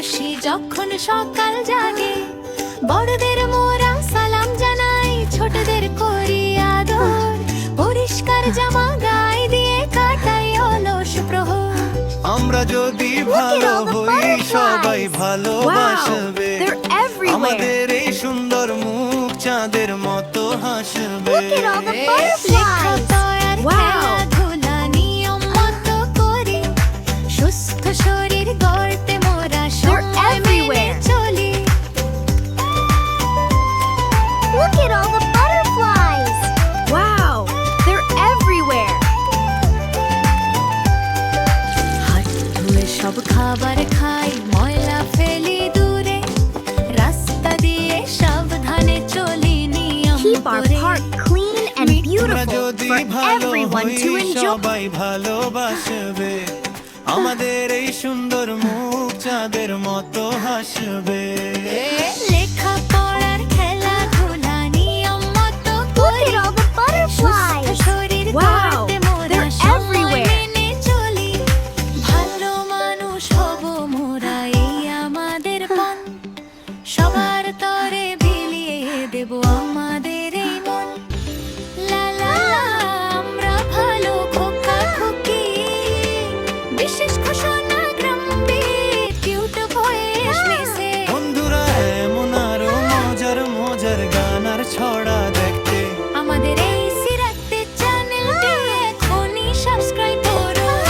হাসি যখন সকাল জাগে। বড়দের মোরা সালাম জানাই, ছোটদের করি আদর। পরিষ্কার জামা গায়ে দিয়ে কাটাই অলস প্রহর। আমরা যদি ভালো হই সবাই ভালোবাসবে। They're everywhere. আমাদের এই সুন্দর মুখ চাঁদের মতো হাসবে। Look at all the লেখাপড়া আর Wow. খেলাধুলা নিয়ম মতো করি। সুস্থ শরীর গড়তে মোরা সময় মেনে everywhere. চলি। Look at all the butterflies. Wow, they're everywhere. হাত ধুয়ে সব খাবার খাই, ময়লা ফেলি দূরে। রাস্তা দিয়ে সাবধানে চলি নিয়ম Keep our করে। park clean and আমরা beautiful যদি for ভালো everyone হই to enjoy. সবাই ভালোবাসবে। আমাদের এই সুন্দর মুখ চাঁদের মতো হাসবে।